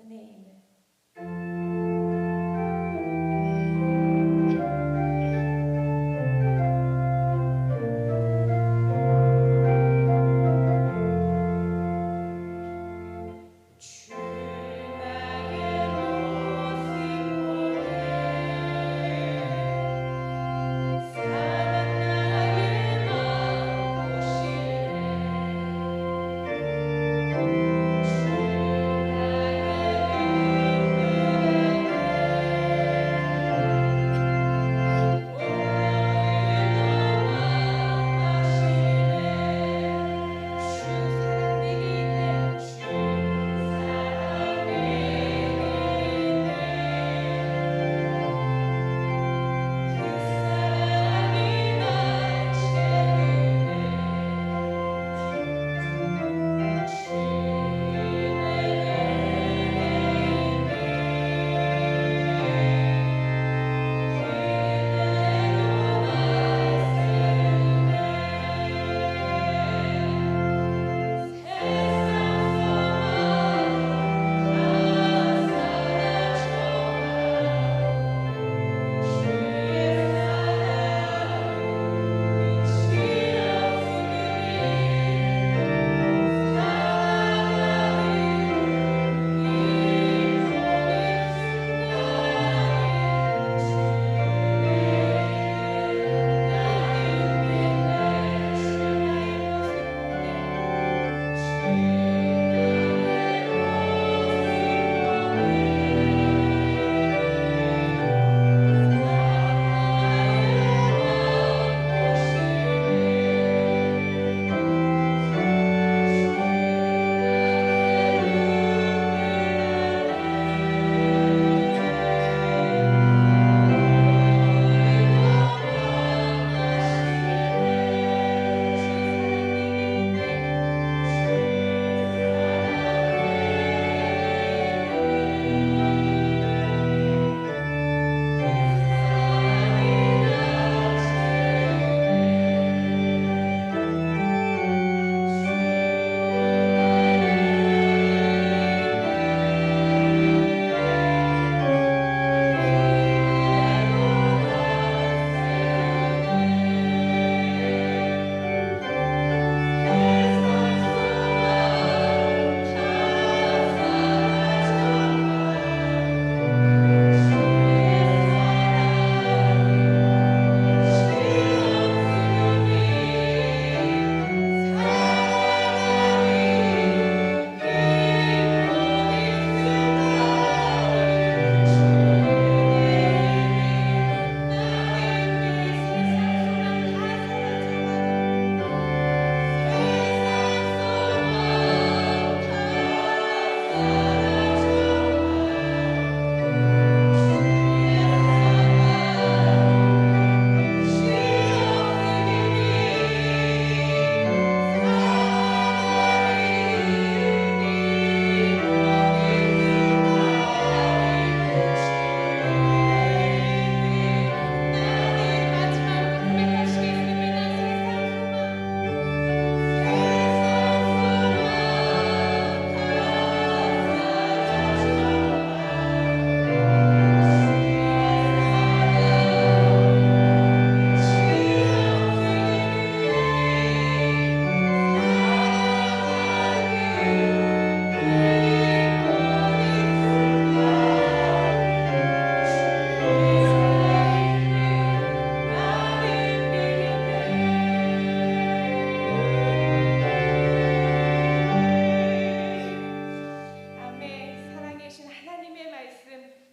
name.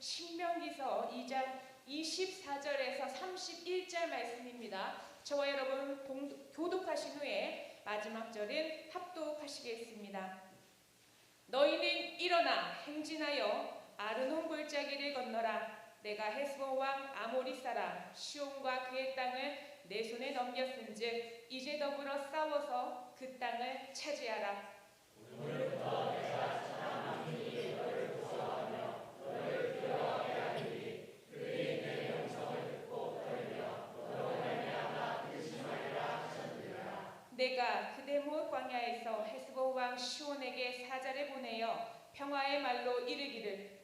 신명기서 2장 24절에서 31절 말씀입니다. 저와 여러분 교독하신 후에 마지막 절은 합독하시겠습니다. 너희는 일어나 행진하여 아르논 골짜기를 건너라. 내가 헤스본 왕 아모리 사람 시온과 그의 땅을 내 손에 넘겼은즉 이제 더불어 싸워서 그 땅을 차지하라. 오늘부터 내가 사랑하는 이의 너를 구원하며 너를 두려워하게 하리니 그들이 내 명성을 듣고 떨며 너로 말미암아 근심하리라 하셨느니라. 내가 그대모 광야에서 헤스본 왕 시온에게 사자를 보내어 평화의 말로 이르기를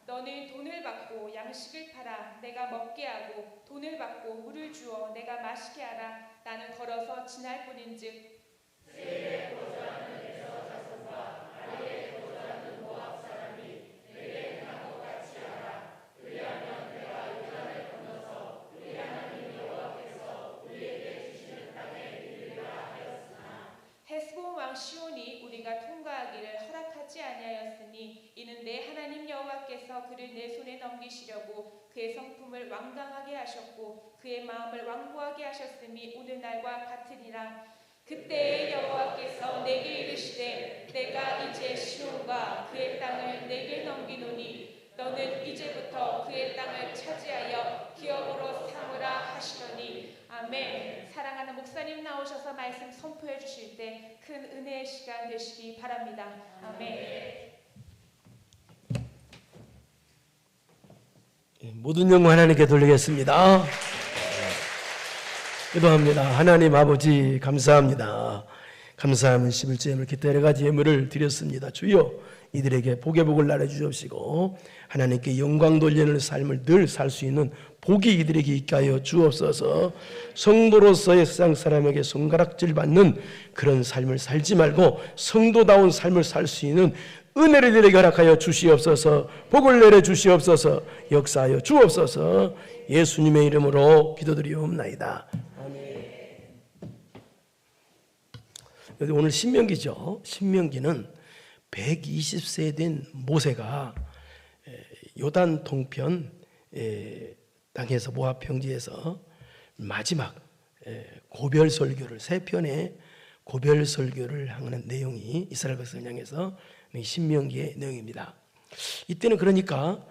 너는 돈을 받고 양식을 팔아 내가 먹게 하고 돈을 받고 물을 주어 내가 마시게 하라. 나는 걸어서 지날 뿐인즉 헤스본 왕 시온이 우리가 통과하기를 허락하지 아니하였으니 이는 내 하나님 여호와께서 그를 내 손에 넘기시려고 그의 성품을 완강하게 하셨고 그의 마음을 완고하게 하셨음이 오늘날과 같으니라. 그때의 여호와께서 내게 이르시되 내가 이제 시온과 그의 땅을 내게 넘기노니 너는 이제부터 그의 땅을 차지하여 기업으로 삼으라 하시더니 아멘. 사랑하는 목사님 나오셔서 말씀 선포해 주실 때 큰 은혜의 시간 되시기 바랍니다. 아멘. 모든 영광 하나님께 돌리겠습니다. 기도합니다. 하나님 아버지 감사합니다. 감사하면 11조 이렇게 여러 가지 예물을 드렸습니다. 주여 이들에게 복의 복을 나눠 주옵시고 하나님께 영광 돌리는 삶을 늘 살 수 있는 복이 이들에게 있게 하여 주옵소서. 성도로서의 세상 사람에게 손가락질 받는 그런 삶을 살지 말고 성도다운 삶을 살 수 있는 은혜를 이들에게 허락하여 주시옵소서. 복을 내려 주시옵소서. 역사하여 주옵소서. 예수님의 이름으로 기도드리옵나이다. 아멘. 오늘 신명기죠. 신명기는 120세 된 모세가 요단 동편 땅에서 모압 평지에서 마지막 고별 설교를 세 편의 고별 설교를 하는 내용이 이스라엘 백성을 향해서 신명기의 내용입니다. 이때는 그러니까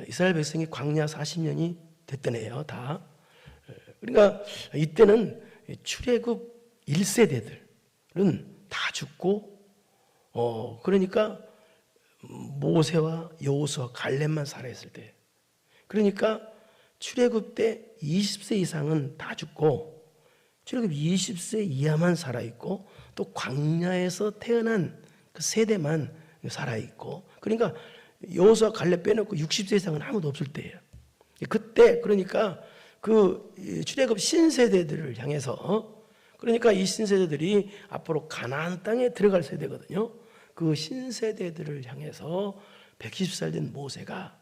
이스라엘 백성이 광야 40년이 됐던 해요. 다. 그러니까 이때는 출애굽 1세대들은 다 죽고 그러니까 모세와 여호수아 갈렙만 살아있을 때, 그러니까 출애굽 때 20세 이상은 다 죽고 출애굽 20세 이하만 살아있고 또 광야에서 태어난 그 세대만 살아있고, 그러니까 여호수아 갈렙 빼놓고 60세 이상은 아무도 없을 때예요. 그때 그러니까 그 출애굽 신세대들을 향해서, 그러니까 이 신세대들이 앞으로 가나안 땅에 들어갈 세대거든요. 그 신세대들을 향해서 120살 된 모세가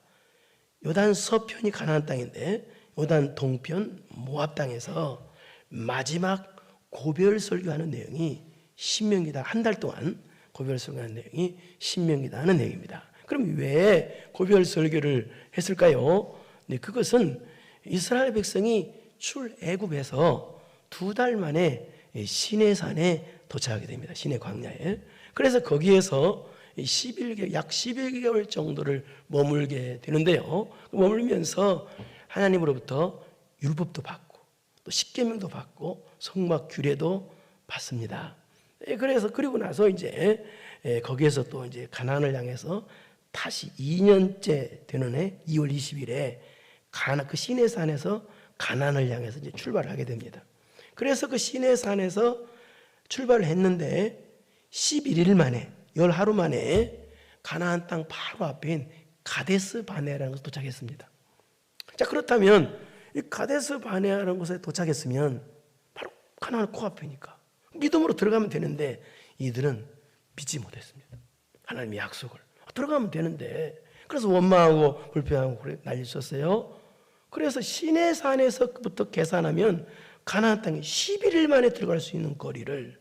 요단 서편이 가나안 땅인데 요단 동편 모압 땅에서 마지막 고별 설교하는 내용이 신명기다. 한 달 동안 고별 설교하는 내용이 신명기다 하는 내용입니다. 그럼 왜 고별 설교를 했을까요? 네, 그것은 이스라엘 백성이 출애굽에서 2달 만에 시내산에 도착하게 됩니다. 시내 광야에. 그래서 거기에서 약 11개월 정도를 머물게 되는데요. 머물면서 하나님으로부터 율법도 받고 또 십계명도 받고 성막 규례도 받습니다. 그래서 그리고 나서 이제 거기에서 또 이제 가나안을 향해서 다시 2년째 되는 해 2월 20일에 그 시내산에서 가나안을 향해서 이제 출발을 하게 됩니다. 그래서 그 시내산에서 출발을 했는데 11일 만에, 10하루 만에 가나안 땅 바로 앞인 가데스 바네아라는 곳에 도착했습니다. 자, 그렇다면 이 가데스 바네아라는 곳에 도착했으면 바로 가나안 코앞이니까 믿음으로 들어가면 되는데 이들은 믿지 못했습니다. 하나님의 약속을. 들어가면 되는데, 그래서 원망하고 불평하고 난리 쳤어요. 그래서 시내산에서부터 계산하면 가나안 땅에 11일 만에 들어갈 수 있는 거리를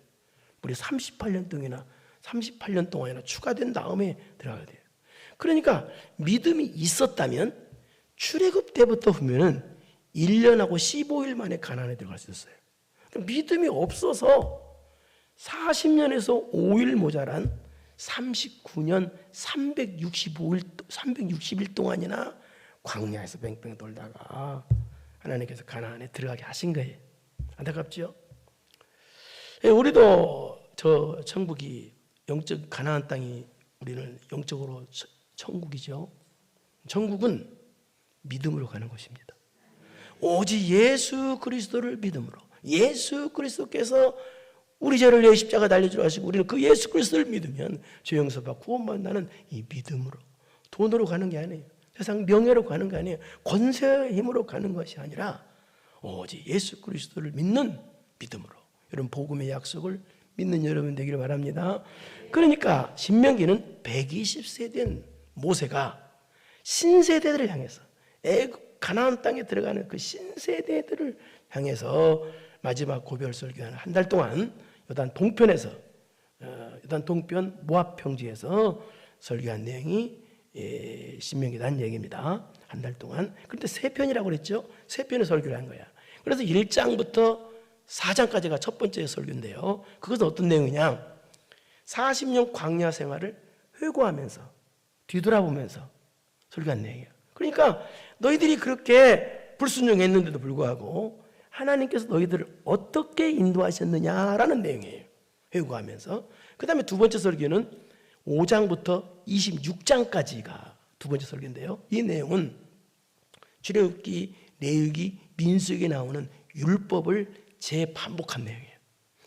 우리 38년 동안이나 추가된 다음에 들어가야 돼요. 그러니까 믿음이 있었다면 출애굽 때부터 보면은 1년하고 15일 만에 가나안에 들어갈 수 있었어요. 믿음이 없어서 40년에서 5일 모자란 39년 360일 동안이나 광야에서 뺑뺑 돌다가 하나님께서 가나안에 들어가게 하신 거예요. 안타깝죠? 우리도 저 천국이 영적 가나안 땅이 우리는 영적으로 천국이죠. 천국은 믿음으로 가는 것입니다. 오직 예수 그리스도를 믿음으로, 예수 그리스도께서 우리 죄를 위해 십자가 달려주려 하시고 우리는 그 예수 그리스도를 믿으면 죄 용서받고 구원받는다는 이 믿음으로, 돈으로 가는 게 아니에요. 세상 명예로 가는 게 아니에요. 권세의 힘으로 가는 것이 아니라 오직 예수 그리스도를 믿는 믿음으로, 여러분 복음의 약속을 믿는 여러분 되기를 바랍니다. 그러니까 신명기는 120세 된 모세가 신세대들을 향해서, 애굽 가나안 땅에 들어가는 그 신세대들을 향해서 마지막 고별 설교하는 한 달 동안 요단 동편에서, 요단 동편 모압 평지에서 설교한 내용이 신명기라는 얘기입니다. 한 달 동안. 그런데 3편이라고 그랬죠. 3편의 설교를 한 거야. 그래서 1장부터 4장까지가 첫 번째 설교인데요. 그것은 어떤 내용이냐? 40년 광야 생활을 회고하면서 뒤돌아보면서 설교한 내용이에요. 그러니까 너희들이 그렇게 불순종했는데도 불구하고 하나님께서 너희들을 어떻게 인도하셨느냐라는 내용이에요. 회고하면서. 그 다음에 두 번째 설교는 5장부터 26장까지가 두 번째 설교인데요. 이 내용은 출애굽기, 레위기, 민수기에 나오는 율법을 재반복한 내용이에요.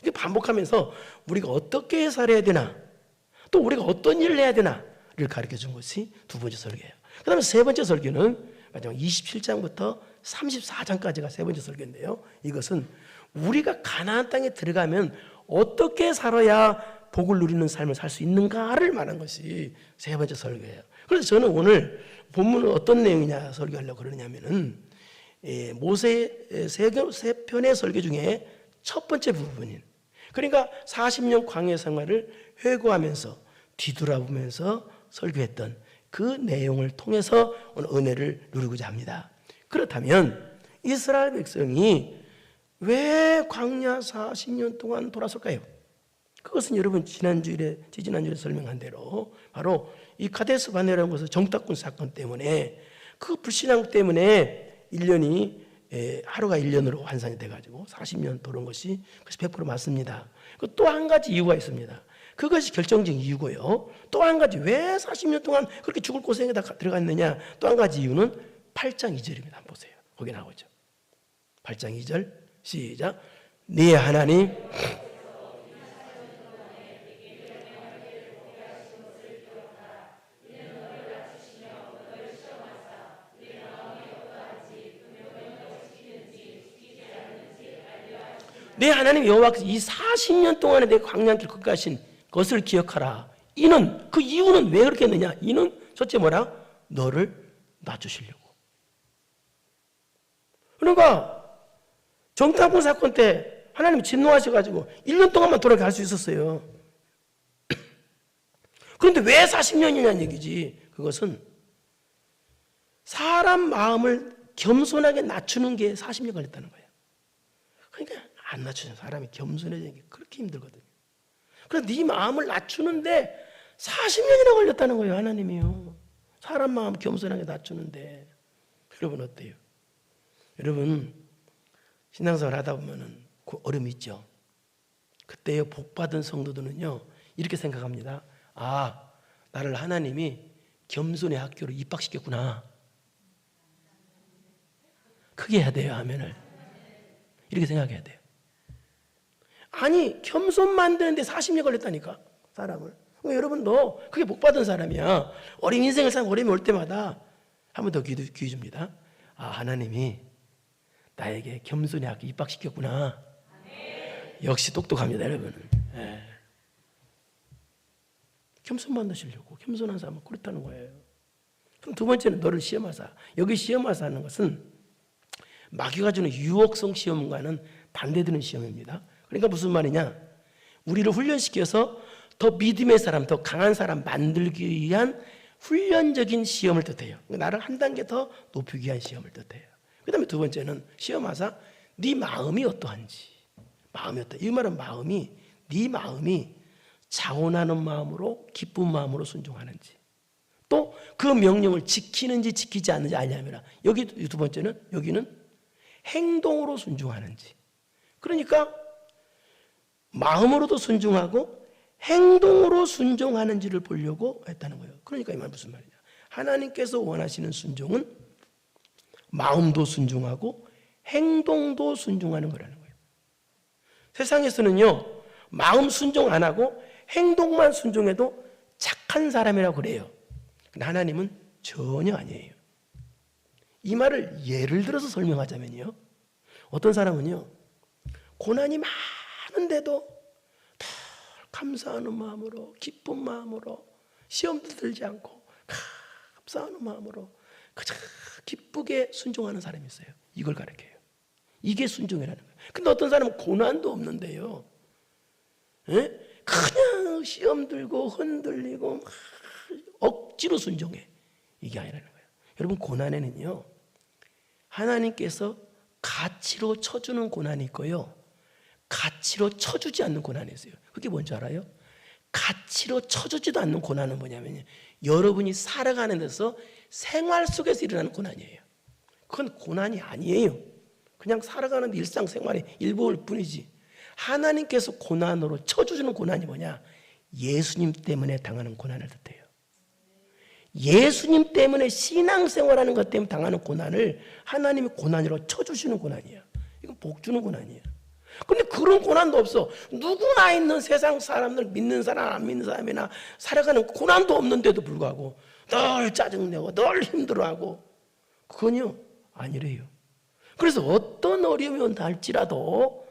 이게 반복하면서 우리가 어떻게 살아야 되나, 또 우리가 어떤 일을 해야 되나를 가르쳐 준 것이 두 번째 설교예요. 그 다음에 세 번째 설교는 마지막 27장부터 34장까지가 세 번째 설교인데요. 이것은 우리가 가나안 땅에 들어가면 어떻게 살아야 복을 누리는 삶을 살 수 있는가를 말한 것이 세 번째 설교예요. 그래서 저는 오늘 본문은 어떤 내용이냐 설교하려고 그러냐면은 모세의 세 편의 설교 중에 첫 번째 부분인, 그러니까 40년 광야 생활을 회고하면서 뒤돌아보면서 설교했던 그 내용을 통해서 오늘 은혜를 누리고자 합니다. 그렇다면 이스라엘 백성이 왜 광야 40년 동안 돌았을까요? 그것은 여러분 지지난주에 설명한 대로 바로 이 카데스 바네라는 곳의 정탐꾼 사건 때문에, 그 불신앙 때문에 1년이 하루가 1년으로 환산이 돼가지고 40년 돌은 것이 100% 맞습니다. 또 한 가지 이유가 있습니다. 그것이 결정적인 이유고요. 또 한 가지, 왜 40년 동안 그렇게 죽을 고생에다 들어갔느냐, 또 한 가지 이유는 8장 2절입니다. 한번 보세요. 거기 나오죠. 8장 2절 시작. 네 하나님 내 하나님 여호와께서 이 40년 동안에 내 광야한 길 걷게 하신 것을 기억하라. 이는, 그 이유는 왜 그렇게 했느냐? 이는 첫째 뭐라? 너를 낮추시려고. 그러니까 정탐꾼 사건 때 하나님이 진노하셔가지고 1년 동안만 돌아가게 할 수 있었어요. 그런데 왜 40년이냐는 얘기지. 그것은 사람 마음을 겸손하게 낮추는 게 40년 걸렸다는 거예요. 그러니까 안 낮추는 사람이 겸손해지는 게 그렇게 힘들거든요. 그래서 네 마음을 낮추는데 40년이나 걸렸다는 거예요. 하나님이요. 사람 마음 겸손하게 낮추는데. 여러분 어때요? 여러분 신앙생활 하다 보면은 어려움이 있죠. 그때요 복받은 성도들은요 이렇게 생각합니다. 아, 나를 하나님이 겸손의 학교로 입학시켰구나. 크게 해야 돼요. 아멘을. 이렇게 생각해야 돼요. 아니 겸손 만드는데 40년 걸렸다니까 사람을. 여러분 너 그게 복받은 사람이야. 어린 인생을 사는 어려움이 올 때마다 한 번 더 귀 줍니다. 아, 하나님이 나에게 겸손의 학교 입학시켰구나. 역시 똑똑합니다 여러분. 겸손 만드시려고. 겸손한 사람은 그렇다는 거예요. 그럼 두 번째는 너를 시험하사. 여기 시험하사 하는 것은 마귀가 주는 유혹성 시험과는 반대되는 시험입니다. 그러니까 무슨 말이냐? 우리를 훈련시켜서 더 믿음의 사람, 더 강한 사람 만들기 위한 훈련적인 시험을 뜻해요. 나를 한 단계 더 높이기 위한 시험을 뜻해요. 그 다음에 두 번째는 시험하사 네 마음이 어떠한지. 마음이 어떠. 이 말은 마음이, 네 마음이 자원하는 마음으로 기쁜 마음으로 순종하는지, 또 그 명령을 지키는지 지키지 않는지 알려면, 여기 두 번째는 여기는 행동으로 순종하는지. 그러니까 마음으로도 순종하고 행동으로 순종하는지를 보려고 했다는 거예요. 그러니까 이 말 무슨 말이냐? 하나님께서 원하시는 순종은 마음도 순종하고 행동도 순종하는 거라는 거예요. 세상에서는요, 마음 순종 안 하고 행동만 순종해도 착한 사람이라고 그래요. 근데 하나님은 전혀 아니에요. 이 말을 예를 들어서 설명하자면요, 어떤 사람은요, 고난이 많은데도 다 감사하는 마음으로, 기쁜 마음으로, 시험도 들지 않고 감사하는 마음으로 그저 기쁘게 순종하는 사람이 있어요. 이걸 가르쳐요. 이게 순종이라는 거예요. 근데 어떤 사람은 고난도 없는데요, 그냥 시험 들고 흔들리고 막 억지로 순종해. 이게 아니라는 거예요. 여러분, 고난에는요, 하나님께서 가치로 쳐주는 고난이 있고요, 가치로 쳐주지 않는 고난이 있어요. 그게 뭔지 알아요? 가치로 쳐주지도 않는 고난은 뭐냐면요, 여러분이 살아가는 데서 생활 속에서 일어나는 고난이에요. 그건 고난이 아니에요. 그냥 살아가는 일상생활의 일부일 뿐이지. 하나님께서 고난으로 쳐주시는 고난이 뭐냐? 예수님 때문에 당하는 고난을 뜻해요. 예수님 때문에 신앙생활하는 것 때문에 당하는 고난을 하나님이 고난으로 쳐주시는 고난이에요. 이건 복 주는 고난이에요. 그런데 그런 고난도 없어. 누구나 있는 세상 사람들, 믿는 사람 안 믿는 사람이나 살아가는 고난도 없는데도 불구하고 늘 짜증내고 늘 힘들어하고, 그건요 아니래요. 그래서 어떤 어려움이 온다 할지라도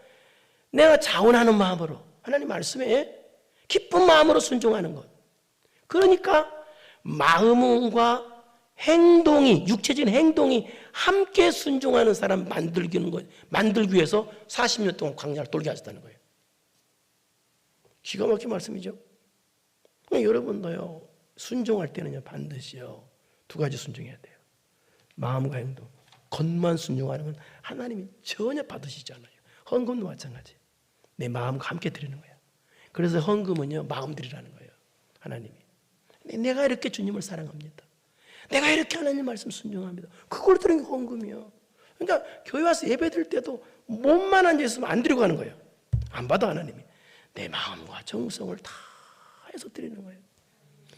내가 자원하는 마음으로 하나님 말씀에 기쁜 마음으로 순종하는 것, 그러니까 마음과 행동이, 육체적인 행동이 함께 순종하는 사람 만들기 위해서 40년 동안 광야를 돌게 하셨다는 거예요. 기가 막힌 말씀이죠. 여러분도요, 순종할 때는요, 반드시요, 두 가지 순종해야 돼요. 마음과 행동. 겉만 순종하는 건 하나님이 전혀 받으시지 않아요. 헌금도 마찬가지. 내 마음과 함께 드리는 거예요. 그래서 헌금은요, 마음 드리라는 거예요. 하나님이. 내가 이렇게 주님을 사랑합니다. 내가 이렇게 하나님 말씀 순종합니다. 그걸 드리는 게 헌금이요. 그러니까 교회 와서 예배 드릴 때도 몸만 앉아있으면 안 드리고 가는 거예요. 안 받아, 하나님이. 내 마음과 정성을 다 해서 드리는 거예요.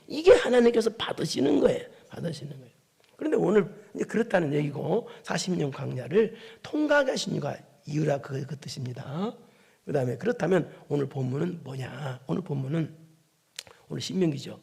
이게 하나님께서 받으시는 거예요. 받으시는 거예요. 그런데 오늘 이제 그렇다는 얘기고, 40년 광야를 통과하게 하신 이유라 그 뜻입니다. 그 다음에 그렇다면 오늘 본문은 뭐냐? 오늘 본문은 오늘 신명기죠.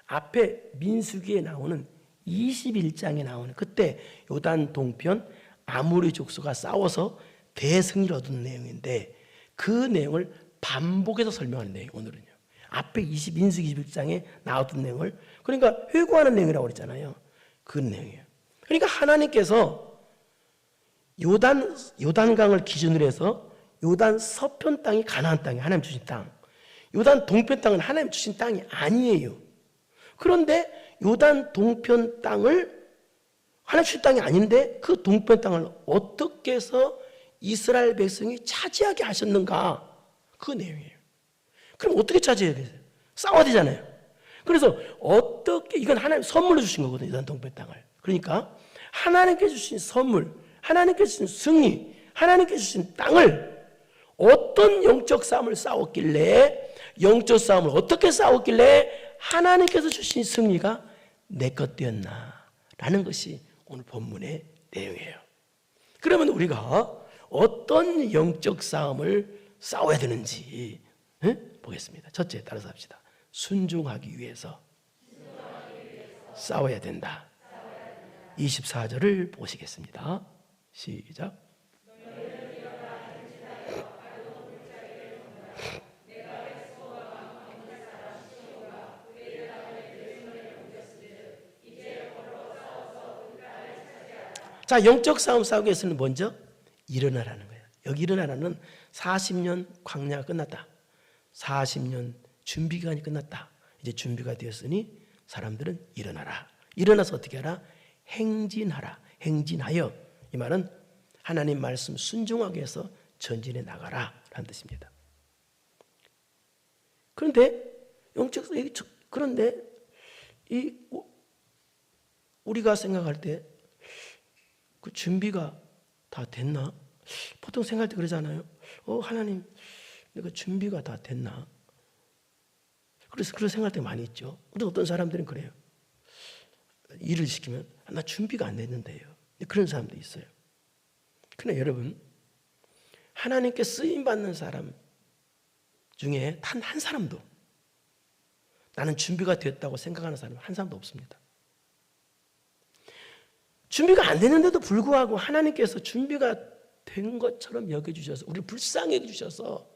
앞에 민수기에 나오는 21장에 나오는, 그때 요단 동편 아모리 족속과 싸워서 대승리를 얻은 내용인데, 그 내용을 반복해서 설명하는 내용. 오늘은요, 앞에 민수기 21장에 나왔던 내용을, 그러니까 회고하는 내용이라고 그랬잖아요. 그 내용이에요. 그러니까 하나님께서 요단강을 기준으로 해서 요단 서편 땅이 가나안 땅이 하나님 주신 땅, 요단 동편 땅은 하나님 주신 땅이 아니에요. 그런데 요단 동편 땅을 하나님 주신 땅이 아닌데 그 동편 땅을 어떻게 해서 이스라엘 백성이 차지하게 하셨는가, 그 내용이에요. 그럼 어떻게 차지해야 돼요? 싸워야 되잖아요. 그래서 어떻게, 이건 하나님 선물로 주신 거거든요, 요단 동편 땅을. 그러니까 하나님께 주신 선물, 하나님께 주신 승리, 하나님께 주신 땅을 어떤 영적 싸움을 싸웠길래, 영적 싸움을 어떻게 싸웠길래 하나님께서 주신 승리가 내 것 되었나 라는 것이 오늘 본문의 내용이에요. 그러면 우리가 어떤 영적 싸움을 싸워야 되는지 보겠습니다. 첫째, 따라서 합시다. 순종하기 위해서 싸워야 된다. 24절을 보시겠습니다. 시작. 자, 영적 싸움 싸우기 위해서는 먼저 일어나라는 거예요. 여기 일어나라는 40년 광야가 끝났다. 40년 준비기간이 끝났다. 이제 준비가 되었으니 사람들은 일어나라. 일어나서 어떻게 하라? 행진하라. 행진하여. 이 말은 하나님 말씀 순종하기 위해서 전진해 나가라 라는 뜻입니다. 그런데 우리가 생각할 때 그 준비가 다 됐나? 보통 생각할 때 그러잖아요. 하나님, 내가 준비가 다 됐나? 그래서 그런 생각할 때 많이 있죠. 근데 어떤 사람들은 그래요. 일을 시키면 나 준비가 안 됐는데요. 그런 사람도 있어요. 그러나 여러분, 하나님께 쓰임받는 사람 중에 단 한 사람도 나는 준비가 되었다고 생각하는 사람 한 사람도 없습니다. 준비가 안 되는데도 불구하고 하나님께서 준비가 된 것처럼 여겨주셔서 우리를 불쌍히 여겨주셔서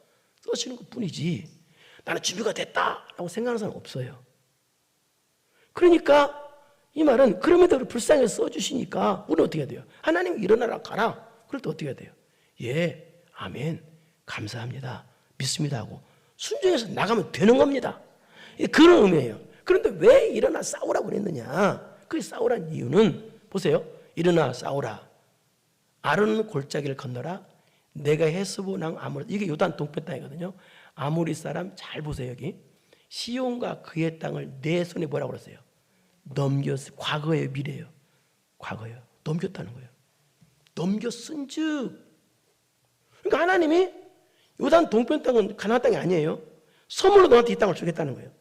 써주시는 것뿐이지 나는 준비가 됐다라고 생각하는 사람 없어요. 그러니까 이 말은 그럼에도 불쌍히 써주시니까 우리는 어떻게 해야 돼요? 하나님 일어나라 가라. 그럴 때 어떻게 해야 돼요? 예, 아멘, 감사합니다, 믿습니다 하고 순종해서 나가면 되는 겁니다. 그런 의미예요. 그런데 왜 일어나 싸우라고 그랬느냐? 그 싸우란 이유는 보세요. 일어나 싸우라. 아론 골짜기를 건너라. 내가 헤스본 왕 아모리, 이게 요단 동편 땅이거든요. 아모리 사람 잘 보세요. 여기 시온과 그의 땅을 내 손에 뭐라고 그랬어요? 넘겼어. 과거예요, 미래예요? 과거예요. 넘겼다는 거예요. 넘겼은즉. 그러니까 하나님이 요단 동편 땅은 가나안 땅이 아니에요. 선물로 너한테 이 땅을 주겠다는 거예요.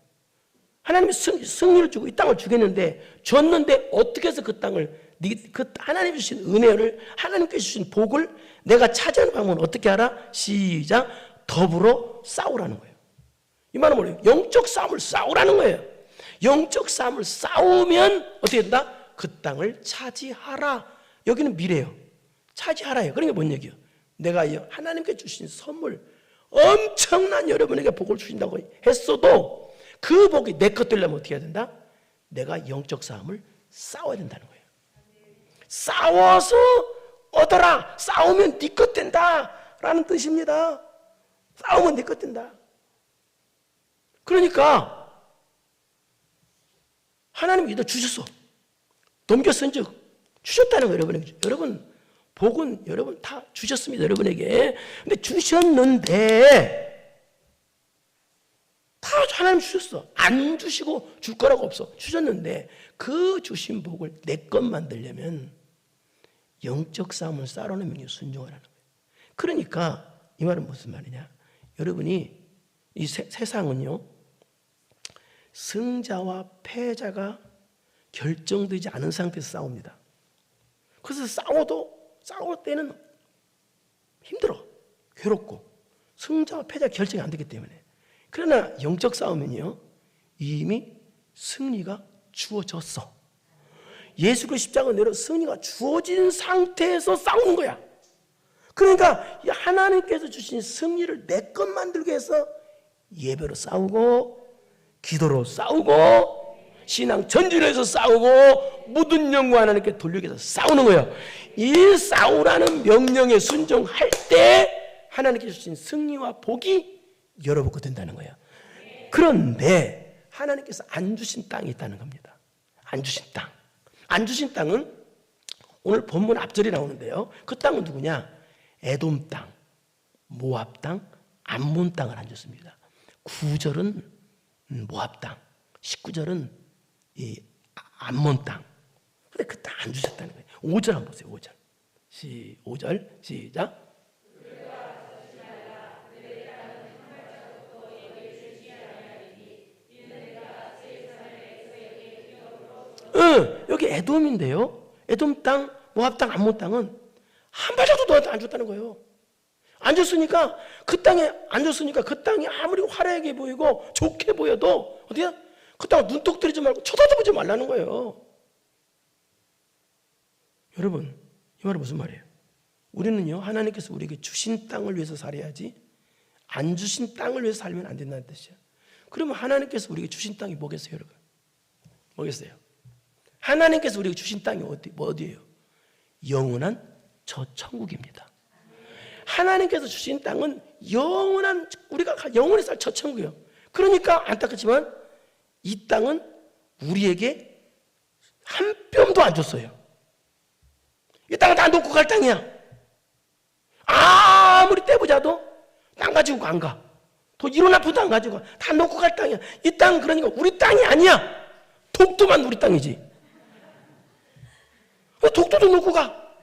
하나님이 승리를 주고 이 땅을 주겠는데 줬는데 어떻게 해서 그 땅을 그 하나님 주신 은혜를 하나님께 주신 복을 내가 차지하는 방법은 어떻게 하라? 시작. 더불어 싸우라는 거예요. 이 말은 뭐예요? 영적 싸움을 싸우라는 거예요. 영적 싸움을 싸우면 어떻게 된다? 그 땅을 차지하라. 여기는 미래예요. 차지하라예요. 그러니까 뭔 얘기예요? 내가 하나님께 주신 선물 엄청난 여러분에게 복을 주신다고 했어도 그 복이 내 것 되려면 어떻게 해야 된다? 내가 영적 싸움을 싸워야 된다는 거예요. 싸워서 얻어라. 싸우면 네 것 된다 라는 뜻입니다. 싸우면 네 것 된다. 그러니까 하나님이 너 주셨어. 넘겼은즉 주셨다는 거예요. 여러분에게. 여러분 복은 여러분 다 주셨습니다. 여러분에게. 근데 주셨는데 다 하나님 주셨어. 안 주시고 줄 거라고 없어. 주셨는데 그 주신 복을 내 것 만들려면 영적 싸움을 싸우는 명에 순종하라는 거예요. 그러니까 이 말은 무슨 말이냐? 여러분이 이 세상은요 승자와 패자가 결정되지 않은 상태에서 싸웁니다. 그래서 싸울 때는 힘들어, 괴롭고 승자와 패자가 결정이 안 되기 때문에. 그러나 영적 싸움은요 이미 승리가 주어졌어. 예수 그리스도 십자가 내려 승리가 주어진 상태에서 싸우는 거야. 그러니까 하나님께서 주신 승리를 내 것 만들기 위해서 예배로 싸우고 기도로 싸우고 신앙 전진해서 싸우고 모든 영광 하나님께 돌리기 위해서 싸우는 거예요. 이 싸우라는 명령에 순종할 때 하나님께서 주신 승리와 복이 열어보게 된다는 거예요. 그런데 하나님께서 안 주신 땅이 있다는 겁니다. 안 주신 땅. 안 주신 땅은 오늘 본문 앞절이 나오는데요. 그 땅은 누구냐? 에돔 땅, 모압 땅, 암몬 땅을 안 줬습니다. 9절은 모압 땅, 19절은 이 암몬 땅. 근데 그 땅 안 주셨다는 거예요. 5절 한번 보세요. 5절. 5절 시작. 여기 에돔인데요. 에돔 땅, 모압 땅, 암몬 땅은 한 발자도 너한테 안 줬다는 거예요. 안 줬으니까 그 땅에 안 줬으니까 그 땅이 아무리 화려하게 보이고 좋게 보여도 어디야? 그 땅을 눈독 들이지 말고 쳐다보지 말라는 거예요. 여러분, 이 말은 무슨 말이에요? 우리는요 하나님께서 우리에게 주신 땅을 위해서 살아야지 안 주신 땅을 위해서 살면 안 된다는 뜻이에요. 그러면 하나님께서 우리에게 주신 땅이 뭐겠어요, 여러분? 뭐겠어요? 하나님께서 우리에게 주신 땅이 어디예요? 영원한 저 천국입니다. 하나님께서 주신 땅은 영원한 우리가 영원히 살 저 천국이에요. 그러니까 안타깝지만 이 땅은 우리에게 한 뼘도 안 줬어요. 이 땅은 다 놓고 갈 땅이야. 아무리 떼보자도 땅 가지고 안 가. 또 이론 아프도 안 가지고 가. 다 놓고 갈 땅이야. 이 땅은 그러니까 우리 땅이 아니야. 독도만 우리 땅이지. 독도도 놓고 가.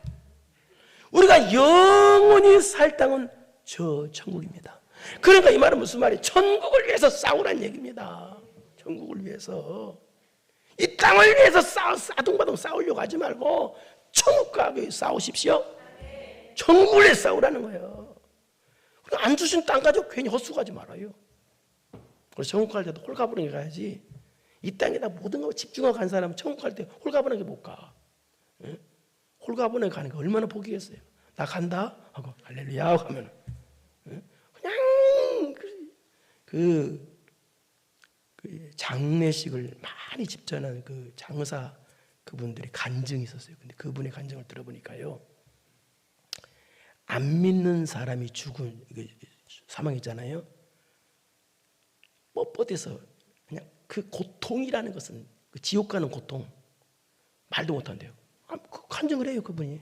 우리가 영원히 살 땅은 저 천국입니다. 그러니까 이 말은 무슨 말이에요? 천국을 위해서 싸우란 얘기입니다. 천국을 위해서. 이 땅을 위해서 싸둥바둥 싸우려고 하지 말고 천국과 싸우십시오. 천국을 위해 싸우라는 거예요. 안 주신 땅 가지고 괜히 헛수고하지 말아요. 그래서 천국 갈 때도 홀가분하게 가야지. 이 땅에다 모든 거 집중하고 간 사람은 천국 갈 때 홀가분하게 못 가. 예? 홀가분하게 가는 게 얼마나 복이겠어요. 나 간다 하고 할렐루야 하고 하면 그냥 그 장례식을 많이 집전하는 그 장사 그분들이 간증이 있었어요. 근데 그분의 간증을 들어보니까요, 안 믿는 사람이 죽은 사망이잖아요. 뻣뻣해서 그냥 그 고통이라는 것은, 그 지옥 가는 고통 말도 못한대요. 그 간증을 해요, 그분이.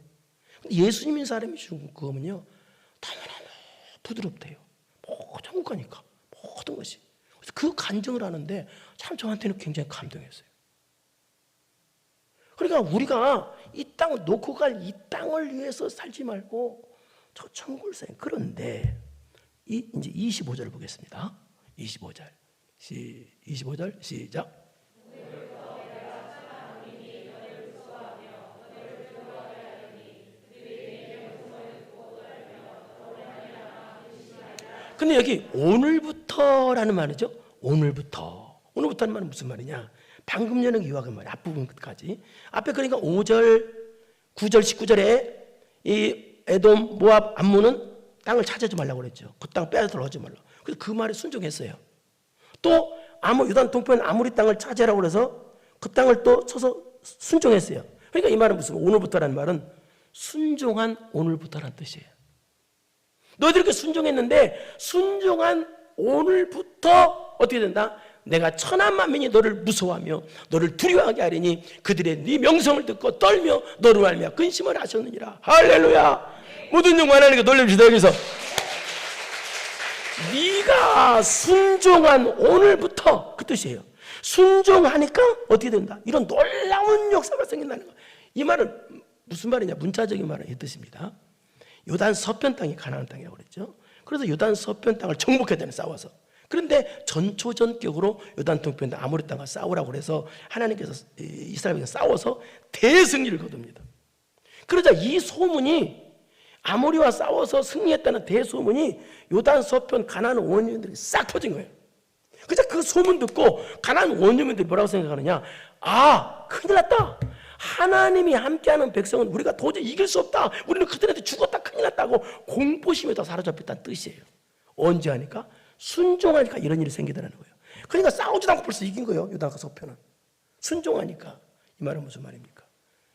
근데 예수님인 사람이 죽은 그거면요 너무너무 부드럽대요. 천국 가니까 모든 것이. 그래서 그 간증을 하는데 참 저한테는 굉장히 감동했어요. 그러니까 우리가 이 땅을 놓고 갈 이 땅을 위해서 살지 말고 저 천국을 살. 그런데 이제 25절 보겠습니다. 25절. 25절 시작. 근데 여기 오늘부터라는 말이죠. 오늘부터라는 말은 무슨 말이냐? 방금 전에 이와같은 말이 앞부분까지. 앞에 그러니까 5절, 9절, 19절에 이 에돔, 모압, 암몬은 땅을 차지하지 말라고 그랬죠. 그 땅 빼앗아 넣지 말라. 그래서 그 말에 순종했어요. 또 유단 동편 아모리 땅을 차지하라고 그래서 그 땅을 또 쳐서 순종했어요. 그러니까 이 말은 무슨, 오늘부터라는 말은 순종한 오늘부터라는 뜻이에요. 너희들 이렇게 순종했는데 순종한 오늘부터 어떻게 된다? 내가 천한 만민이 너를 무서워하며 너를 두려워하게 하리니 그들의 네 명성을 듣고 떨며 너를 알며 근심을 하셨느니라. 할렐루야. 모든 종 하나님께 놀랍시다. 여기서 네가 순종한 오늘부터 그 뜻이에요. 순종하니까 어떻게 된다? 이런 놀라운 역사가 생긴다는 거예요. 이 말은 무슨 말이냐? 문자적인 말은 이 뜻입니다. 요단 서편 땅이 가나안 땅이라고 그랬죠. 그래서 요단 서편 땅을 정복해야 되는, 싸워서. 그런데 전초전격으로 요단 동편 땅 아모리 땅과 싸우라고 그래서 하나님께서 이스라엘에서 싸워서 대승리를 거둡니다. 그러자 이 소문이, 아모리와 싸워서 승리했다는 대소문이 요단 서편 가나안 원주민들이 싹 퍼진 거예요. 그래서 그 소문 듣고 가나안 원주민들이 뭐라고 생각하느냐? 아, 큰일 났다. 하나님이 함께하는 백성은 우리가 도저히 이길 수 없다. 우리는 그들한테 죽었다, 큰일 났다고 공포심에 더 사로잡혔다는 뜻이에요. 언제 하니까? 순종하니까 이런 일이 생기더라는 거예요. 그러니까 싸우지도 않고 벌써 이긴 거예요. 요단과 서편은. 순종하니까. 이 말은 무슨 말입니까?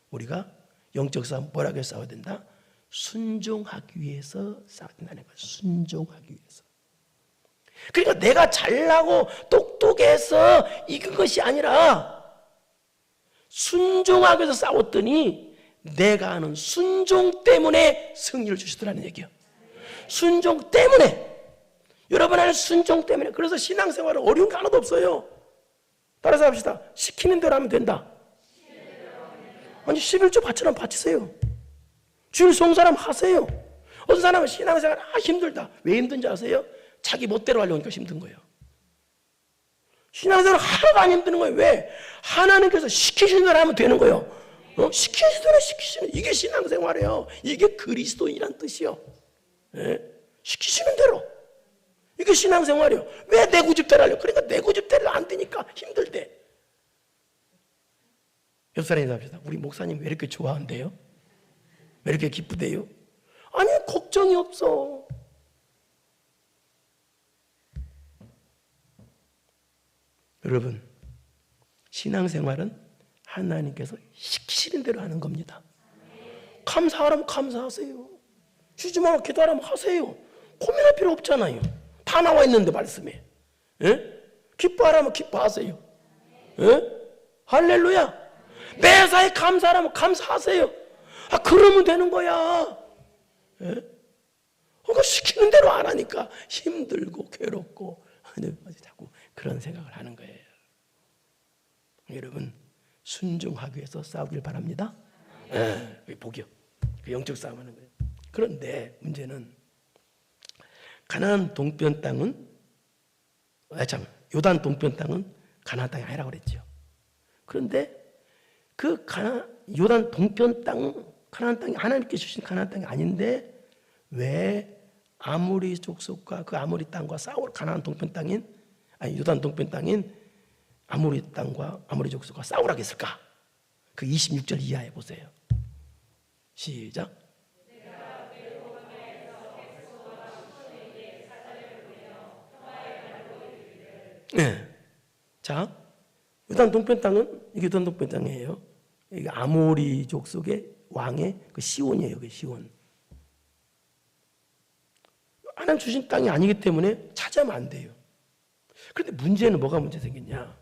우리가 영적 싸움 뭐라고 싸워야 된다? 순종하기 위해서 싸워야 된다는 거예요. 순종하기 위해서. 그러니까 내가 잘나고 똑똑해서 이긴 것이 아니라 순종하기 위해서 싸웠더니 내가 하는 순종 때문에 승리를 주시더라는 얘기예요. 순종 때문에. 여러분 하는 순종 때문에. 그래서 신앙생활은 어려운 게 하나도 없어요. 따라서 합시다. 시키는 대로 하면 된다. 아니 11조 바치라면 바치세요. 주일 성사람 하세요. 어떤 사람은 신앙생활 힘들다. 왜 힘든지 아세요? 자기 멋대로 하려니까 힘든 거예요. 신앙생활 하나도 안 힘드는 거예요. 왜? 하나님께서 시키시는 대로 하면 되는 거예요. 시키시는 대로 시키시는, 이게 신앙생활이에요. 이게 그리스도인이란 뜻이요. 예? 시키시는 대로. 이게 신앙생활이에요. 왜 내 고집대로 하려고? 그러니까 내 고집대로 안 되니까 힘들대. 옆 사람이 합시다. 우리 목사님 왜 이렇게 좋아한대요? 왜 이렇게 기쁘대요? 아니, 걱정이 없어. 여러분, 신앙생활은 하나님께서 시키시는 대로 하는 겁니다. 감사하라면 감사하세요. 쉬지 말고 기도하라면 하세요. 고민할 필요 없잖아요. 다 나와 있는데 말씀에. 예? 기뻐하라면 기뻐하세요. 예? 할렐루야. 매사에 감사하라면 감사하세요. 아, 그러면 되는 거야. 예? 그러니까 시키는 대로 안 하니까 힘들고 괴롭고 자꾸 그런 생각을 하는 거예요. 여러분, 순종하기 위해서 싸우길 바랍니다. 예, 복이요. 그 영적 싸움하는 거예요. 그런데 문제는 가나안 동편 땅은, 요단 동편 땅은 가나안 땅이 아니라고 그랬죠. 그런데 그 요단 동편 땅, 가나안 땅이 하나님께 주신 가나안 땅이 아닌데 왜 아모리 족속과 그 아모리 땅과 싸우러 가나안 동편 땅인 요단 동편 땅인 아모리 땅과 아모리 족속과 싸우라고 했을까? 그 26절 이하에 보세요. 시작. 네. 자, 요단 동편 땅은 이게 요단 동편 땅이에요. 이게 아모리 족속의 왕의 그 시온이에요. 그 시온. 하나님 주신 땅이 아니기 때문에 차지하면 안 돼요. 그런데 문제는 뭐가 문제 생겼냐?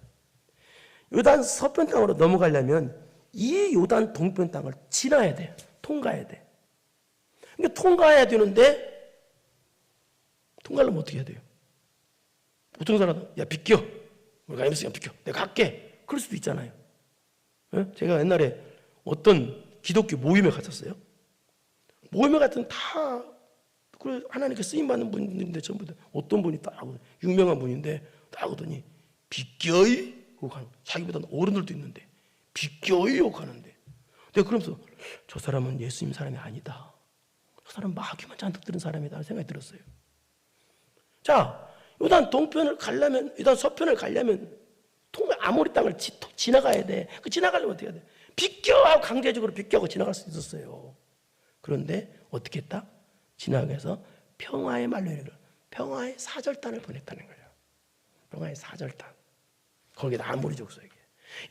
요단 서편 땅으로 넘어가려면 이 요단 동편 땅을 지나야 돼. 통과해야 돼. 그러니까 통과해야 되는데 통과하려면 어떻게 해야 돼요? 보통 사람은 야 비켜. 우리가 MC가 비켜. 내가 갈게. 그럴 수도 있잖아요. 네? 제가 옛날에 어떤 기독교 모임에 갔었어요. 모임에 갔더니 다 그래 하나님께 쓰임받는 분인데 전부 다 어떤 분이 딱 유명한 분인데 딱 하더니 비껴이 하고 자기보다 어른들도 있는데 비껴이 하는데 내가 그러면서 저 사람은 예수님 사람이 아니다. 저 사람 마귀만 잔뜩 들은 사람이다 생각이 들었어요. 자, 요단 동편을 가려면 요단 서편을 가려면 아모리 땅을 지나가야 돼. 그 지나가려면 어떻게 해야 돼? 비껴 하고 강제적으로 비껴하고 지나갈 수 있었어요. 그런데 어떻게 했다? 지나가기 위해서 평화의 말로리를 평화의 사절단을 보냈다는 거예요. 평화의 사절단. 거기다 아모리 족속에게.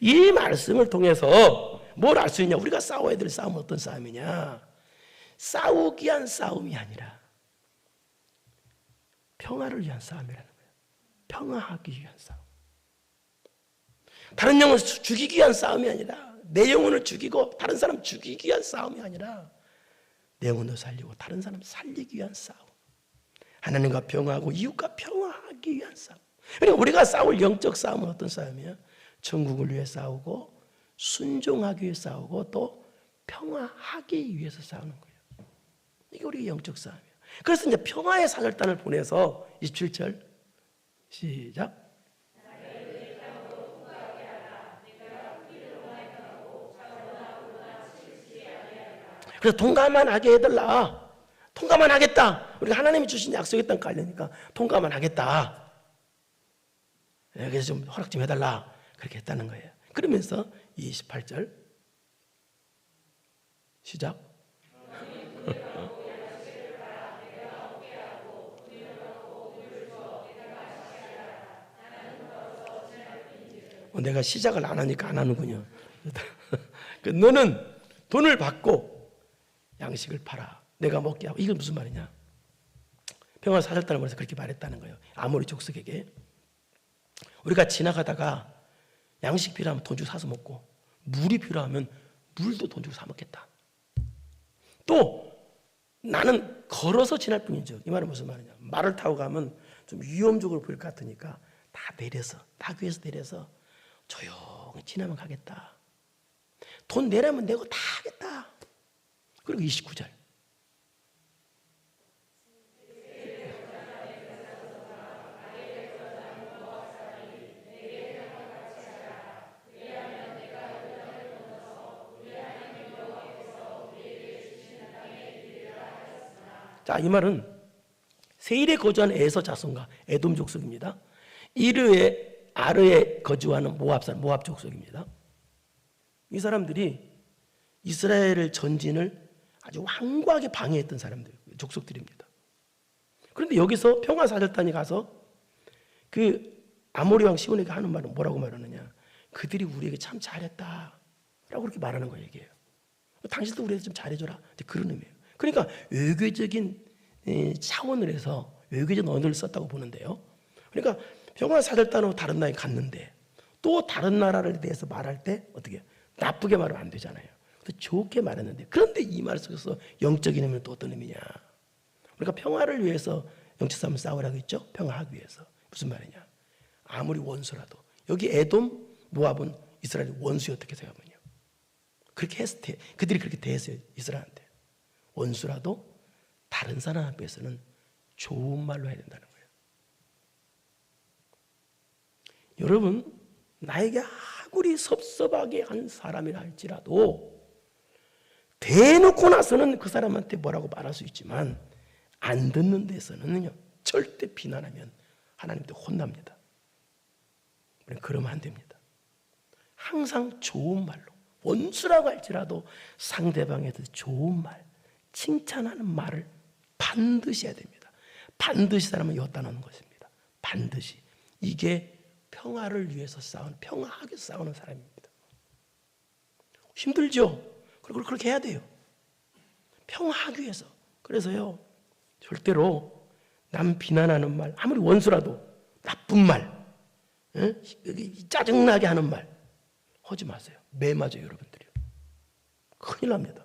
이 말씀을 통해서 뭘 알 수 있냐? 우리가 싸워야 될 싸움은 어떤 싸움이냐? 싸우기 위한 싸움이 아니라 평화를 위한 싸움이라는 거예요. 평화하기 위한 싸움. 다른 영혼을 죽이기 위한 싸움이 아니라 내 영혼을 죽이고 다른 사람 죽이기 위한 싸움이 아니라 내 영혼을 살리고 다른 사람 살리기 위한 싸움. 하나님과 평화하고 이웃과 평화하기 위한 싸움. 그러니까 우리가 싸울 영적 싸움은 어떤 싸움이야? 천국을 위해 싸우고 순종하기 위해 싸우고 또 평화하기 위해서 싸우는 거예요. 이게 우리의 영적 싸움이에요. 그래서 이제 평화의 사절단을 보내서 27절 시작. 그래서 통과만 하게 해달라. 통과만 하겠다. 우리가 하나님이 주신 약속의 땅 가려니까 통과만 하겠다. 그래서 좀 허락 좀 해달라. 그렇게 했다는 거예요. 그러면서 28절 시작. 내가 시작을 안 하니까 안 하는군요. 너는 돈을 받고 양식을 팔아. 내가 먹게 하고. 이건 무슨 말이냐? 평화 사절단을 보내서 그렇게 말했다는 거예요. 아모리 족속에게. 우리가 지나가다가 양식 필요하면 돈 주고 사서 먹고 물이 필요하면 물도 돈 주고 사 먹겠다. 또 나는 걸어서 지날 뿐이죠. 이 말은 무슨 말이냐? 말을 타고 가면 좀 위험적으로 보일 것 같으니까 다 내려서 딱 위에서 내려서 조용히 지나면 가겠다. 돈 내라면 내고 다 하겠다. 그리고 29절. 자, 이 말은 세일에 거주하는 에서 자손과 에돔 족속입니다. 이르에 아르에 거주하는 모압 족속입니다. 이 사람들이 이스라엘 전진을 아주 완고하게 방해했던 사람들, 족속들입니다. 그런데 여기서 평화사절단이 가서 그 아모리 왕 시온에게 하는 말은 뭐라고 말하느냐? 그들이 우리에게 참 잘했다 라고 그렇게 말하는 거예요. 얘기해요. 당신도 우리에게 좀 잘해줘라. 그런 의미예요. 그러니까 외교적인 차원을 해서 외교적 언어를 썼다고 보는데요. 그러니까 평화사절단으로 다른 나라에 갔는데 또 다른 나라를 대해서 말할 때 어떻게 나쁘게 말하면 안 되잖아요. 좋게 말했는데 그런데 이 말 속에서 영적인 의미는 또 어떤 의미냐? 그러니까 평화를 위해서 영적 싸움을 싸우라고 했죠. 평화하기 위해서. 무슨 말이냐? 아무리 원수라도 여기 에돔, 모압은 이스라엘 원수에 어떻게 생각하면요? 그렇게 했을 때 그들이 그렇게 대했어요. 이스라엘한테. 원수라도 다른 사람 앞에서는 좋은 말로 해야 된다는 거예요. 여러분, 나에게 아무리 섭섭하게 한 사람이라 할지라도 대놓고 나서는 그 사람한테 뭐라고 말할 수 있지만 안 듣는 데서는요 절대 비난하면 하나님도 혼납니다. 우리는 그러면 안 됩니다. 항상 좋은 말로, 원수라고 할지라도 상대방에 대해서 좋은 말, 칭찬하는 말을 반드시 해야 됩니다. 반드시 사람은 엿다놓는 것입니다. 반드시. 이게 평화를 위해서 평화하게 싸우는 사람입니다. 힘들죠? 그리고 그렇게 해야 돼요. 평화하기 위해서. 그래서요, 절대로 남 비난하는 말, 아무리 원수라도 나쁜 말, 짜증나게 하는 말 하지 마세요. 매 맞아요, 여러분들이요. 큰일 납니다.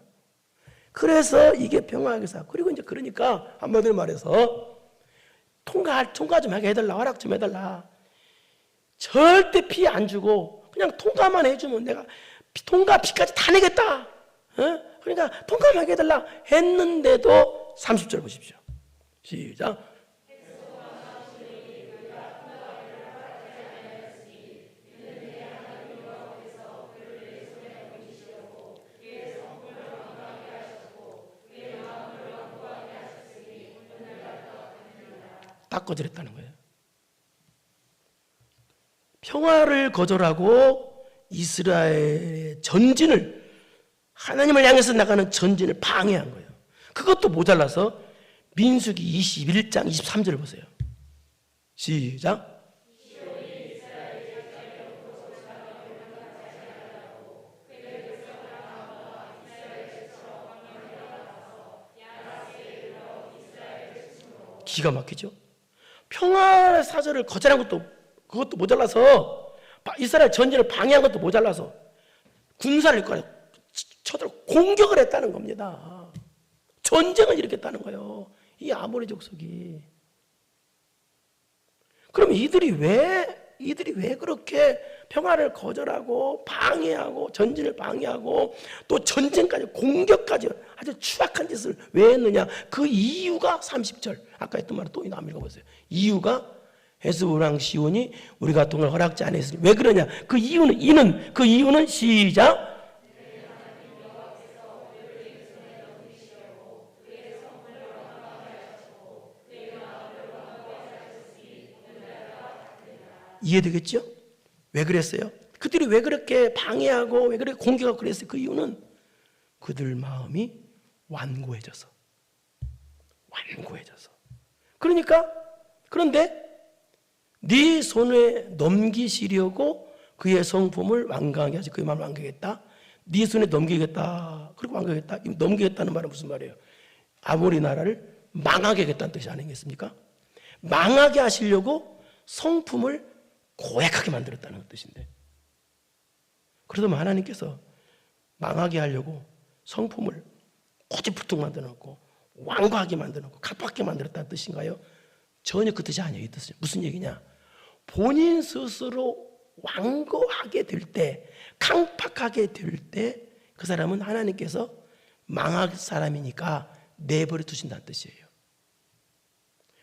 그래서 이게 평화하게 싸워. 그리고 이제 그러니까 한마디로 말해서 통과 좀 하게 해달라, 허락 좀 해달라. 절대 피해 안 주고 그냥 통과만 해주면 내가 통과 피까지 다 내겠다. 그러니까 통과만 하게 해달라 했는데도 30절 보십시오. 시작. 딱 거절했다는 거예요. 평화를 거절하고 이스라엘의 전진을, 하나님을 향해서 나가는 전진을 방해한 거예요. 그것도 모자라서 민수기 21장 23절 보세요. 시작. 기가 막히죠? 평화의 사절을 거절한 그것도 모자라서, 이스라엘 전진을 방해한 것도 모자라서 군사를 쳐들어 공격을 했다는 겁니다. 전쟁을 일으켰다는 거예요. 이 아모리 족속이. 그럼 이들이 왜 그렇게 평화를 거절하고 방해하고 전진을 방해하고 또 전쟁까지 공격까지 아주 추악한 짓을 왜 했느냐? 그 이유가 30절 아까 했던 말을 또 한번 읽어보세요. 이유가 헤스본 왕 시온이 우리 가통을 허락지 않았으니. 왜 그러냐? 그 이유는 시작. 이해되겠죠? 왜 그랬어요? 그들이 왜 그렇게 방해하고 왜 그렇게 공격하고 그랬어요? 그 이유는 그들 마음이 완고해져서. 그런데 네 손에 넘기시려고 그의 성품을 완강하게 하지. 그의 마음을 완강하겠다. 네 손에 넘기겠다. 그리고 완강하겠다. 넘기겠다는 말은 무슨 말이에요? 아모리 나라를 망하게 하겠다는 뜻이 아니겠습니까? 망하게 하시려고 성품을 고약하게 만들었다는 뜻인데, 그러다 하나님께서 망하게 하려고 성품을 고집불통 만들어놓고 완고하게 만들어놓고 갑박하게 만들었다는 뜻인가요? 전혀 그 뜻이 아니에요. 이 뜻은 무슨 얘기냐? 본인 스스로 완고하게 될 때, 강팍하게 될 때 그 사람은 하나님께서 망할 사람이니까 내버려 두신다는 뜻이에요.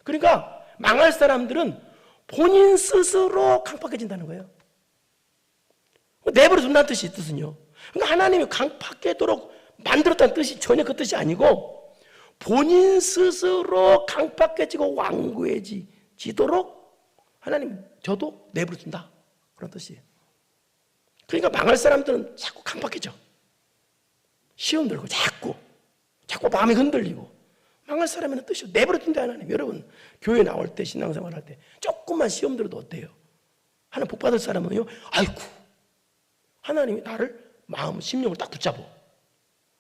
그러니까 망할 사람들은 본인 스스로 강팍해진다는 거예요. 내버려 둔다는 뜻은요. 그러니까 하나님이 강팍하도록 만들었다는 뜻이 전혀 그 뜻이 아니고 본인 스스로 강팍해지고 완고해지도록 하나님 저도 내버려 둔다. 그런 뜻이에요. 그러니까 망할 사람들은 자꾸 강팍해져. 시험 들고 자꾸 마음이 흔들리고. 망할 사람에는 뜻이 내버려 둔다 하나님. 여러분 교회 나올 때 신앙생활 할 때 조금만 시험 들어도 어때요? 하나님 복 받을 사람은요, 아이고 하나님이 나를 마음 심령을 딱 붙잡아.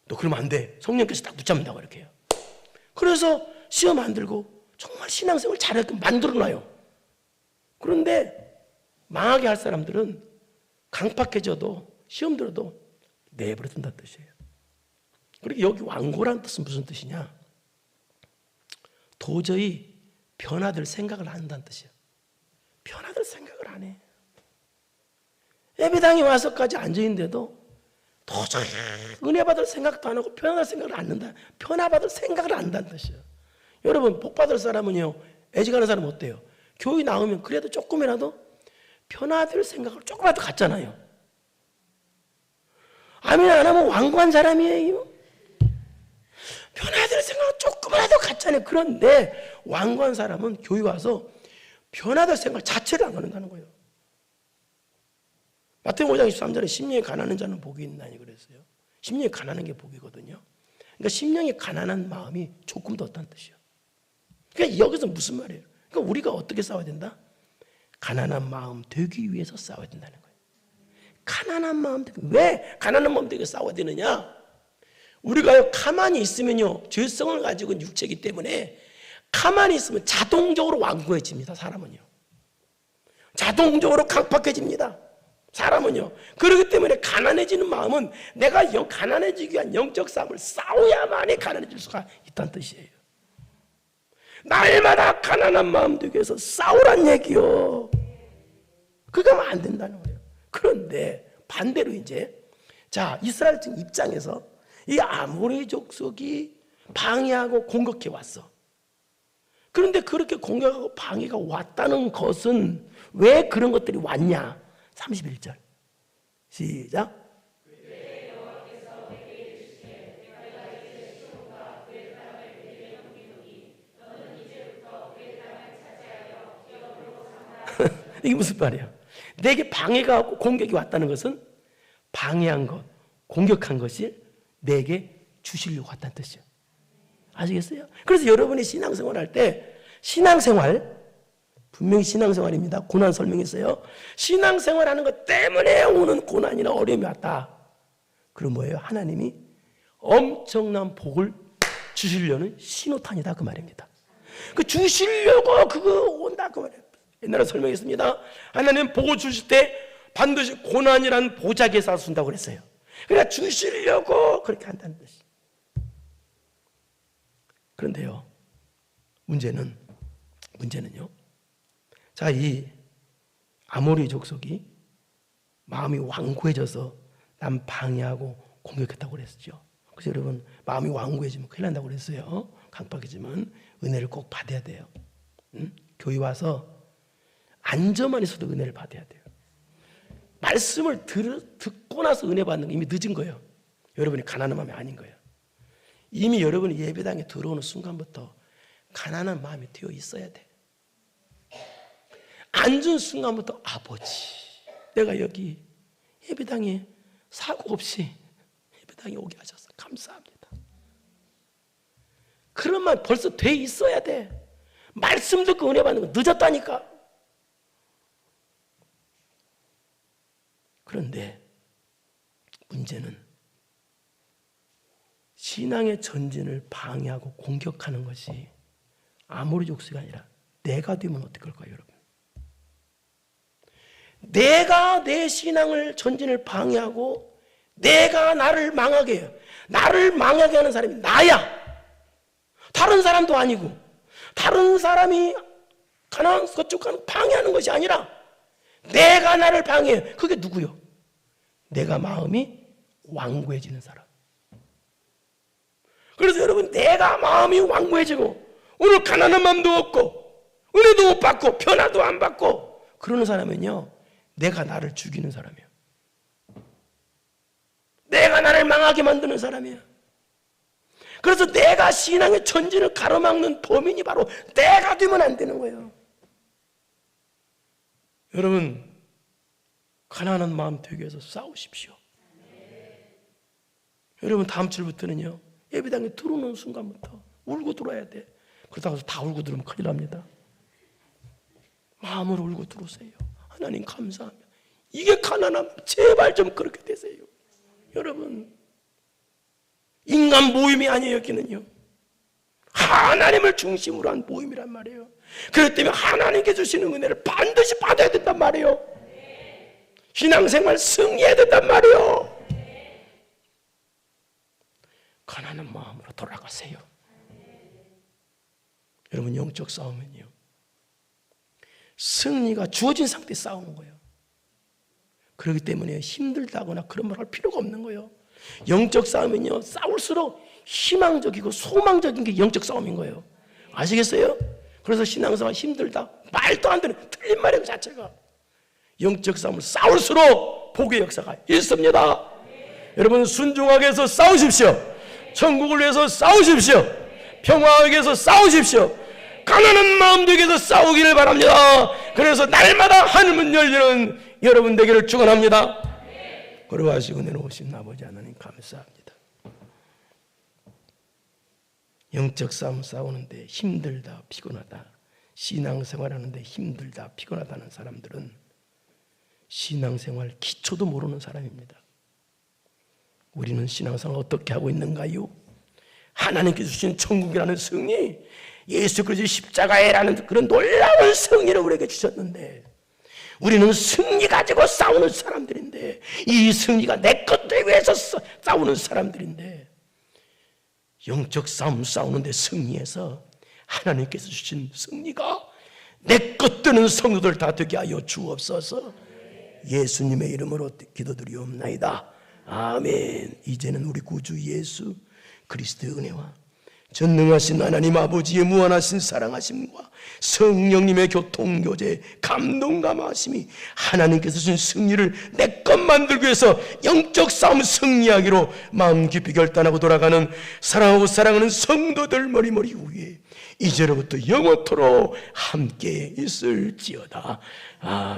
너 그러면 안 돼. 성령께서 딱 붙잡는다고 이렇게 해요. 그래서 시험 안 들고 정말 신앙생활 잘하게 만들어놔요. 그런데 망하게 할 사람들은 강팍해져도 시험 들어도 내버려 둔다는 뜻이에요. 그리고 여기 완고라는 뜻은 무슨 뜻이냐? 도저히 변화될 생각을 안 한다는 뜻이에요. 변화될 생각을 안 해. 예배당에 와서까지 앉아있는데도 도저히 은혜 받을 생각도 안 하고 변화될 생각을 안 한다. 변화받을 생각을 안 한다는 뜻이에요. 여러분 복 받을 사람은요, 애지가는 사람은 어때요? 교회 나오면 그래도 조금이라도 변화될 생각을 조금이라도 갖잖아요. 아멘 안 하면 완고한 사람이에요. 변화될 생각 생각 조금이라도 같잖아요. 그런데 완고한 사람은 교회 와서 변화될 생각 자체를 안 하는다는 거예요. 마태복음 5장 23절에 심령이 가난한 자는 복이 있나니 그랬어요. 심령이 가난한 게 복이거든요. 그러니까 심령이 가난한 마음이 조금 더 없다는 뜻이에요. 그러니까 여기서 무슨 말이에요? 그러니까 우리가 어떻게 싸워야 된다? 가난한 마음 되기 위해서 싸워야 된다는 거예요. 가난한 마음 되기. 왜 가난한 마음 되기 싸워야 되느냐? 우리가 가만히 있으면요, 죄성을 가지고 있는 육체이기 때문에 가만히 있으면 자동적으로 완고해집니다. 사람은요, 자동적으로 강팍해집니다. 사람은요. 그렇기 때문에 가난해지는 마음은 내가 가난해지기 위한 영적 싸움을 싸워야만이 가난해질 수가 있다는 뜻이에요. 날마다 가난한 마음 되기 위해서 싸우란 얘기요. 그거 하면 안 된다는 거예요. 그런데 반대로 이제 이스라엘 입장에서 이 아모리 족속이 방해하고 공격해 왔어. 그런데 그렇게 공격하고 방해가 왔다는 것은 왜 그런 것들이 왔냐? 31절 시작. 이게 무슨 말이야? 내게 방해가 왔고 공격이 왔다는 것은 방해한 것, 공격한 것이 내게 주시려고 왔다는 뜻이에요. 아시겠어요? 그래서 여러분이 신앙생활 할 때 신앙생활 분명히 신앙생활입니다. 고난 설명했어요. 신앙생활하는 것 때문에 오는 고난이나 어려움이 왔다. 그럼 뭐예요? 하나님이 엄청난 복을 주시려는 신호탄이다 그 말입니다. 그 주시려고 그거 온다 그 말이에요. 옛날에 설명했습니다. 하나님 복을 주실 때 반드시 고난이란 보자기에서 준다고 그랬어요. 그러니까 주시려고 그렇게 한다는 뜻이. 그런데요, 문제는요, 이 아모리 족속이 마음이 완고해져서 남 방해하고 공격했다고 그랬죠. 그래서 여러분, 마음이 완고해지면 큰일 난다고 그랬어요. 강박해지면 은혜를 꼭 받아야 돼요. 교회 와서 앉아만 있어도 은혜를 받아야 돼요. 말씀을 듣고 나서 은혜 받는 게 이미 늦은 거예요. 여러분이 가난한 마음이 아닌 거예요. 이미 여러분이 예배당에 들어오는 순간부터 가난한 마음이 되어 있어야 돼. 앉은 순간부터 아버지, 내가 여기 예배당에 사고 없이 예배당에 오게 하셔서 감사합니다. 그런 말 벌써 돼 있어야 돼. 말씀 듣고 은혜 받는 거 늦었다니까. 그런데 문제는 신앙의 전진을 방해하고 공격하는 것이 아모리 족속이 아니라 내가 되면 어떡할 거예요, 여러분? 내가 내 신앙을 전진을 방해하고 내가 나를 망하게 해요. 나를 망하게 하는 사람이 나야. 다른 사람도 아니고 다른 사람이 가난한 그쪽 가는 방해하는 것이 아니라 내가 나를 방해해요. 그게 누구요? 내가 마음이 완고해지는 사람. 그래서 여러분, 내가 마음이 완고해지고 오늘 가난한 마음도 없고 은혜도 못 받고 변화도 안 받고 그러는 사람은요, 내가 나를 죽이는 사람이에요. 내가 나를 망하게 만드는 사람이에요. 그래서 내가 신앙의 전진을 가로막는 범인이 바로 내가 되면 안 되는 거예요. 여러분, 가난한 마음 되기 위해서 싸우십시오. 여러분, 다음 주부터는요, 예배당에 들어오는 순간부터 울고 들어와야 돼. 그러다가 다 울고 들으면 큰일 납니다. 마음으로 울고 들어오세요. 하나님 감사합니다. 이게 가난함. 제발 좀 그렇게 되세요. 여러분, 인간 모임이 아니에요. 여기는요, 하나님을 중심으로 한 모임이란 말이에요. 그렇기 때문에 하나님께 주시는 은혜를 반드시 받아야 된단 말이에요. 신앙생활 승리해야 된단 말이에요. 가난한 마음으로 돌아가세요. 여러분, 영적 싸움은요, 승리가 주어진 상태에 싸우는 거예요. 그렇기 때문에 힘들다거나 그런 말 할 필요가 없는 거예요. 영적 싸움은요, 싸울수록 희망적이고 소망적인 게 영적 싸움인 거예요. 아시겠어요? 그래서 신앙생활 힘들다, 말도 안 되는 틀린 말이에요. 그 자체가. 영적 싸움을 싸울수록 복의 역사가 있습니다. 여러분, 순종하게 해서 싸우십시오. 천국을 위해서 싸우십시오. 평화하게 해서 싸우십시오. 가난한 마음도 위해서 싸우기를 바랍니다. 그래서 날마다 하늘문 열리는 여러분 되기를 축원합니다. 걸어가시고 내려오신 아버지 하나님 감사합니다. 영적 싸움 싸우는데 힘들다 피곤하다, 신앙생활하는데 힘들다 피곤하다는 사람들은 신앙생활 기초도 모르는 사람입니다. 우리는 신앙생활 어떻게 하고 있는가요? 하나님께서 주신 천국이라는 승리, 예수 그리스도의 십자가에라는 그런 놀라운 승리를 우리에게 주셨는데 우리는 승리 가지고 싸우는 사람들인데, 이 승리가 내 것들 위해서 싸우는 사람들인데, 영적 싸움 싸우는데 승리해서 하나님께서 주신 승리가 내 것되는 성도들 다 되게 하여 주옵소서. 예수님의 이름으로 기도드리옵나이다. 아멘. 이제는 우리 구주 예수 그리스도의 은혜와 전능하신 하나님 아버지의 무한하신 사랑하심과 성령님의 교통교제 감동감하심이 하나님께서 주신 승리를 내 것 만들기 위해서 영적 싸움 승리하기로 마음 깊이 결단하고 돌아가는 사랑하고 사랑하는 성도들 머리머리 위에 이제로부터 영원토록 함께 있을지어다. 아멘.